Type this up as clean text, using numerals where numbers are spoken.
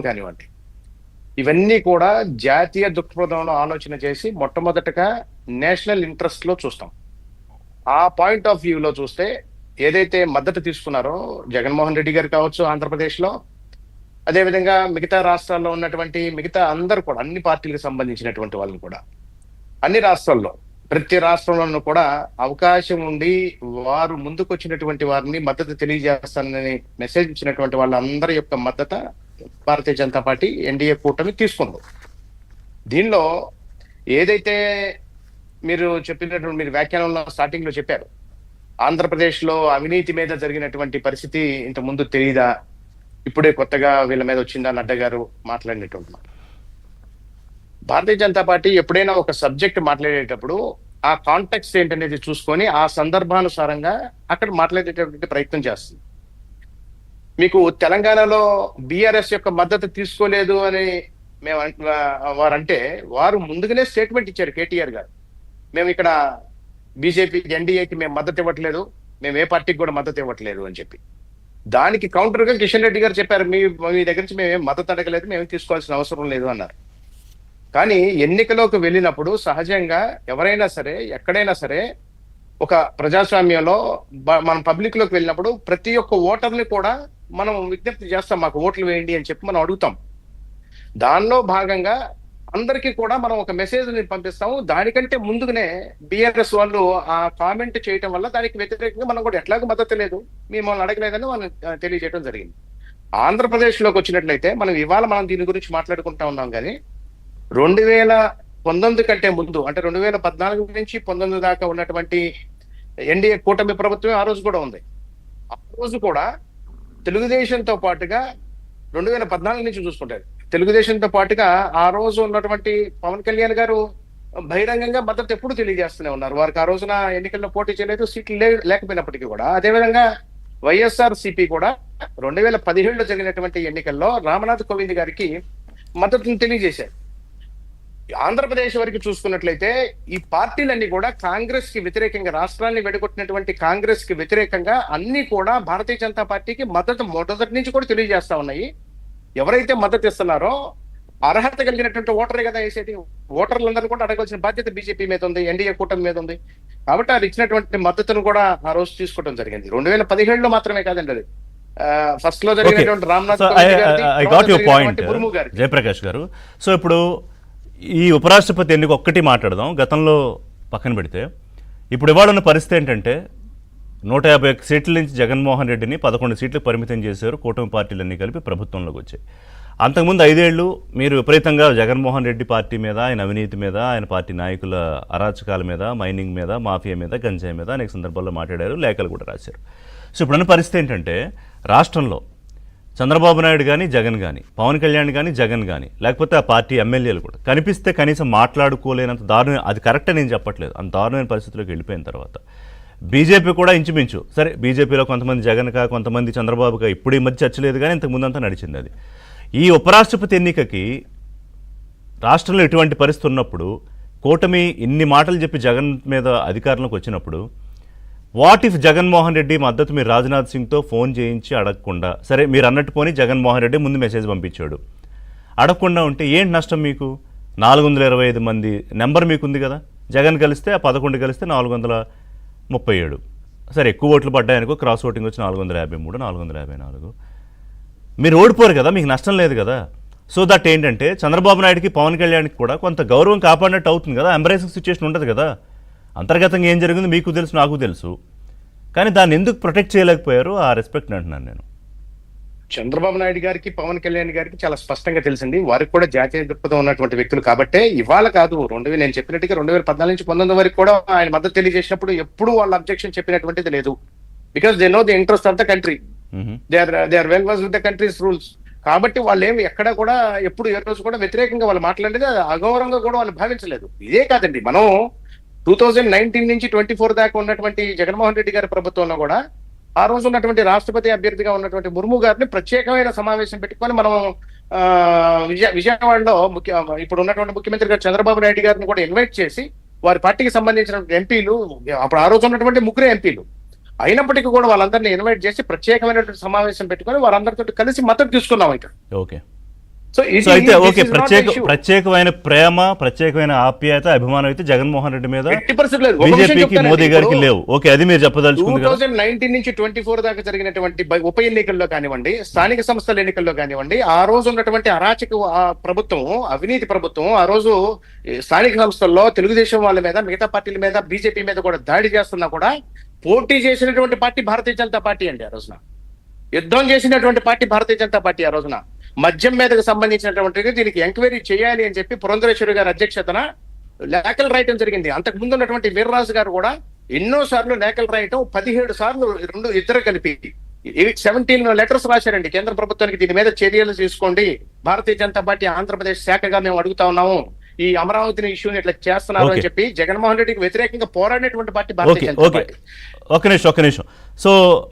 కానివ్వండి, ఇవన్నీ కూడా జాతీయ దృక్పథంలో ఆలోచన చేసి మొట్టమొదటగా నేషనల్ ఇంట్రెస్ట్ లో చూస్తాం. ఆ పాయింట్ ఆఫ్ వ్యూలో చూస్తే ఏదైతే మద్దతు తీసుకున్నారో జగన్మోహన్ రెడ్డి గారు కావచ్చు ఆంధ్రప్రదేశ్ లో, అదేవిధంగా మిగతా రాష్ట్రాల్లో ఉన్నటువంటి మిగతా అందరు కూడా, అన్ని పార్టీలకు సంబంధించినటువంటి వాళ్ళని కూడా, అన్ని రాష్ట్రాల్లో ప్రతి రాష్ట్రంలోనూ కూడా అవకాశం ఉండి వారు ముందుకొచ్చినటువంటి వారిని మద్దతు తెలియజేస్తానని మెసేజ్ ఇచ్చినటువంటి వాళ్ళందరి యొక్క మద్దతు భారతీయ జనతా పార్టీ ఎన్డీఏ కూటమి తీసుకుంది. దీనిలో ఏదైతే మీరు చెప్పినటువంటి, మీరు వ్యాఖ్యానంలో స్టార్టింగ్ లో చెప్పారు, ఆంధ్రప్రదేశ్ లో అవినీతి మీద జరిగినటువంటి పరిస్థితి ఇంత ముందు తెలియదా, ఇప్పుడే కొత్తగా వీళ్ళ మీద వచ్చిందా నడ్డా గారు మాట్లాడినటువంటి మాట. భారతీయ జనతా పార్టీ ఎప్పుడైనా ఒక సబ్జెక్ట్ మాట్లాడేటప్పుడు ఆ కాంటెక్స్ట్ ఏంటనేది చూసుకొని ఆ సందర్భానుసారంగా అక్కడ మాట్లాడేటటువంటి ప్రయత్నం చేస్తుంది. మీకు తెలంగాణలో బీఆర్ఎస్ యొక్క మద్దతు తీసుకోలేదు అని మేము వారంటే, వారు ముందుగానే స్టేట్మెంట్ ఇచ్చారు కేటీఆర్ గారు, మేము ఇక్కడ బీజేపీకి ఎన్డీఏకి మేము మద్దతు ఇవ్వట్లేదు, మేము ఏ పార్టీకి కూడా మద్దతు ఇవ్వట్లేదు అని చెప్పి. దానికి కౌంటర్ గా కిషన్ రెడ్డి గారు చెప్పారు, మీ దగ్గర నుంచి మేమేం మద్దతు అడగలేదు, మేము తీసుకోవాల్సిన అవసరం లేదు అన్నారు. కానీ ఎన్నికలోకి వెళ్ళినప్పుడు సహజంగా ఎవరైనా సరే, ఎక్కడైనా సరే, ఒక ప్రజాస్వామ్యంలో మనం పబ్లిక్ లోకి వెళ్ళినప్పుడు ప్రతి ఒక్క ఓటర్ని కూడా మనం విజ్ఞప్తి చేస్తాం, మాకు ఓట్లు వేయండి అని చెప్పి మనం అడుగుతాం. దానిలో భాగంగా అందరికీ కూడా మనం ఒక మెసేజ్ ని పంపిస్తాము. దానికంటే ముందుగానే బిఆర్ఎస్ వాళ్ళు ఆ కామెంట్ చేయటం వల్ల దానికి వ్యతిరేకంగా మనం కూడా ఎట్లాగో మద్దతు లేదు, మిమ్మల్ని అడగలేదని మనం తెలియజేయడం జరిగింది. ఆంధ్రప్రదేశ్ లోకి వచ్చినట్లయితే మనం దీని గురించి మాట్లాడుకుంటా ఉన్నాం. కానీ 2019 కంటే ముందు, అంటే 2014 నుంచి 19 దాకా ఉన్నటువంటి ఎన్డీఏ కూటమి ప్రభుత్వం ఆ రోజు కూడా ఉంది. ఆ రోజు కూడా తెలుగుదేశంతో పాటుగా 2014 నుంచి చూసుకుంటారు, తెలుగుదేశంతో పాటుగా ఆ రోజు ఉన్నటువంటి పవన్ కళ్యాణ్ గారు బహిరంగంగా మద్దతు ఎప్పుడు తెలియజేస్తూనే ఉన్నారు. వారికి ఆ రోజున ఎన్నికల్లో పోటీ చేయలేదు, సీట్లు లేకపోయినప్పటికీ కూడా. అదేవిధంగా వైఎస్ఆర్ సిపి కూడా 2017లో జరిగినటువంటి ఎన్నికల్లో రామ్నాథ్ కోవింద్ గారికి మద్దతును తెలియజేశారు. ఆంధ్రప్రదేశ్ వరకు చూసుకున్నట్లయితే ఈ పార్టీలన్నీ కూడా కాంగ్రెస్ కి వ్యతిరేకంగా, రాష్ట్రాన్ని వెడగొట్టినటువంటి కాంగ్రెస్ కి వ్యతిరేకంగా అన్ని కూడా భారతీయ జనతా పార్టీకి మద్దతు మొదటి నుంచి కూడా తెలియజేస్తా ఉన్నాయి. ఎవరైతే మద్దతు ఇస్తున్నారో అర్హత కలిగినటువంటి ఓటరే కదా వేసేది. ఓటర్లందరూ కూడా అడగాల్సిన బాధ్యత బీజేపీ మీద ఉంది, ఎన్డీఏ కూటమి మీద ఉంది. కాబట్టి అది ఇచ్చినటువంటి మద్దతును కూడా ఆ రోజు తీసుకోవడం జరిగింది. 2017లో మాత్రమే కాదండి, అది ఫస్ట్ లో జరిగినటువంటి రామ్నాథ్ ముర్ము గారు. జయప్రకాష్ గారు, సో ఇప్పుడు ఈ ఉపరాష్ట్రపతి ఎన్నిక ఒక్కటి మాట్లాడదాం. గతంలో పక్కన పెడితే ఇప్పుడు ఇవాళ ఉన్న పరిస్థితి ఏంటంటే 151 సీట్ల నుంచి జగన్మోహన్ రెడ్డిని 11 సీట్లకు పరిమితం చేశారు కూటమి పార్టీలన్నీ కలిపి ప్రభుత్వంలోకి వచ్చాయి. అంతకుముందు 5 ఏళ్ళు మీరు విపరీతంగా జగన్మోహన్ రెడ్డి పార్టీ మీద, ఆయన అవినీతి మీద, ఆయన పార్టీ నాయకుల అరాచకాల మీద, మైనింగ్ మీద, మాఫియా మీద, గంజాయి మీద అనేక సందర్భాల్లో మాట్లాడారు, లేఖలు కూడా రాశారు. సో ఇప్పుడున్న పరిస్థితి ఏంటంటే రాష్ట్రంలో చంద్రబాబు నాయుడు కానీ, జగన్ కానీ, పవన్ కళ్యాణ్ కానీ, జగన్ కానీ, లేకపోతే ఆ పార్టీ ఎమ్మెల్యేలు కూడా కనిపిస్తే కనీసం మాట్లాడుకోలేనంత దారుణం, అది కరెక్టే నేను చెప్పట్లేదు, అంత దారుణమైన పరిస్థితిలోకి వెళ్ళిపోయిన తర్వాత బీజేపీ కూడా ఇంచుమించు, సరే బీజేపీలో కొంతమంది జగన్కా, కొంతమంది చంద్రబాబుగా, ఇప్పుడు ఈ మధ్య చర్చ లేదు కానీ ఇంతకు ముందంతా నడిచింది అది. ఈ ఉపరాష్ట్రపతి ఎన్నికకి రాష్ట్రంలో ఎటువంటి పరిస్థితి ఉన్నప్పుడు, కూటమి ఇన్ని మాటలు చెప్పి జగన్ మీద అధికారంలోకి వచ్చినప్పుడు, వాట్ ఇఫ్ జగన్మోహన్ రెడ్డి మద్దతు మీరు రాజ్నాథ్ సింగ్తో ఫోన్ చేయించి అడగకుండా, సరే మీరు అన్నట్టు పోని జగన్మోహన్ రెడ్డి ముందు మెసేజ్ పంపించాడు, అడగకుండా ఉంటే ఏంటి నష్టం మీకు? 425 మంది నెంబర్ మీకుంది కదా, జగన్ కలిస్తే ఆ 11 కలిస్తే 437, సరే ఎక్కువ ఓట్లు పడ్డాయనుకో, క్రాస్ ఓటింగ్ వచ్చి 453, 454, మీరు ఓడిపోరు కదా, మీకు నష్టం లేదు కదా. సో దట్ ఏంటంటే చంద్రబాబు నాయుడుకి, పవన్ కళ్యాణ్కి కూడా కొంత గౌరవం కాపాడినట్టు అవుతుంది కదా, ఎంబ్రేసింగ్ సిచ్యువేషన్ ఉంటుంది కదా. అంతర్గతంగా ఏం జరిగింది మీకు తెలుసు, నాకు తెలుసు, కానీ దాన్ని ఎందుకు ప్రొటెక్ట్ చేయలేకపోయారు? ఆ రెస్పెక్ట్ అంటున్నాను నేను. చంద్రబాబు నాయుడు గారికి, పవన్ కళ్యాణ్ గారికి చాలా స్పష్టంగా తెలిసింది, వారికి కూడా జాతీయ దృక్పథం ఉన్నటువంటి వ్యక్తులు కాబట్టే ఇవాళ కాదు, నేను చెప్పినట్టుగా 2014 నుంచి 19 వరకు కూడా ఆయన మద్దతు తెలియజేసినప్పుడు ఎప్పుడు వాళ్ళ అబ్జెక్షన్ చెప్పినటువంటిది లేదు. Because they know the interest of the country, they are well versed with the country's rules. కాబట్టి వాళ్ళు ఏమి ఎక్కడ కూడా ఎప్పుడు ఏ రోజు కూడా వ్యతిరేకంగా వాళ్ళు మాట్లాడేది, అగౌరవంగా కూడా వాళ్ళు భావించలేదు. ఇదే కాదండి, మనం 2019 నుంచి 24 దాకా ఉన్నటువంటి జగన్మోహన్ రెడ్డి గారి ప్రభుత్వంలో కూడా ఆ రోజు ఉన్నటువంటి రాష్ట్రపతి అభ్యర్థిగా ఉన్నటువంటి ముర్ము గారిని ప్రత్యేకమైన సమావేశం పెట్టుకొని మనం విజయవాడలో ఇప్పుడు ఉన్నటువంటి ముఖ్యమంత్రి గారు చంద్రబాబు నాయుడు గారిని కూడా ఇన్వైట్ చేసి వారి పార్టీకి సంబంధించిన ఎంపీలు, అప్పుడు ఆ రోజు ఉన్నటువంటి 3 ఎంపీలు అయినప్పటికీ కూడా వాళ్ళందరినీ ఇన్వైట్ చేసి ప్రత్యేకమైనటువంటి సమావేశం పెట్టుకొని వారందరితో కలిసి మద్దతు తీసుకున్నాం. ఇంకా ఓకే, సో అయితే ఓకే, ప్రత్యేకమైన ప్రేమ, ప్రత్యేకమైన ఆప్యాయత, అభిమానం అయితే జగన్మోహన్ రెడ్డి మీద బీజేపీకి, మోదీ గారికి లేవు. ఓకే, అది మీరు చెప్పదలుచుకుంది కదా. 2019 నుంచి 24 దాకా జరిగినటువంటి ఉప ఎన్నికల్లో కానివ్వండి, స్థానిక సంస్థల ఎన్నికల్లో కానివ్వండి, ఆ రోజు ఉన్నటువంటి అరాచక ప్రభుత్వం, అవినీతి ప్రభుత్వం ఆ రోజు స్థానిక సంస్థల్లో తెలుగుదేశం వాళ్ళ మీద, మిగతా పార్టీల మీద, బీజేపీ మీద కూడా దాడి చేస్తున్నా కూడా పోటీ చేసినటువంటి పార్టీ భారతీయ జనతా పార్టీ అండి. ఆ రోజున యుద్ధం చేసినటువంటి పార్టీ భారతీయ జనతా పార్టీ. ఆ రోజున మద్యం మీదకు సంబంధించినటువంటి దీనికి ఎంక్వైరీ చేయాలి అని చెప్పి పురంధరేశ్వరి గారి అధ్యక్షతన లేఖలు రాయటం జరిగింది. అంతకు ముందు ఉన్నటువంటి వీర్రాజు గారు కూడా ఎన్నో సార్లు లేఖలు రాయటం, 17 సార్లు ఇద్దరు కలిపి 17 లెటర్స్ రాశారండి కేంద్ర ప్రభుత్వానికి. దీని మీద చర్యలు తీసుకోండి, భారతీయ జనతా పార్టీ ఆంధ్రప్రదేశ్ శాఖగా మేము అడుగుతా ఉన్నాము, ఈ అమరావతిని ఇష్యూని ఇట్లా చేస్తున్నారు అని చెప్పి జగన్మోహన్ రెడ్డికి వ్యతిరేకంగా పోరాడినటువంటి పార్టీ భారతీయ జనతా పార్టీ. ఒక నిమిషం. సో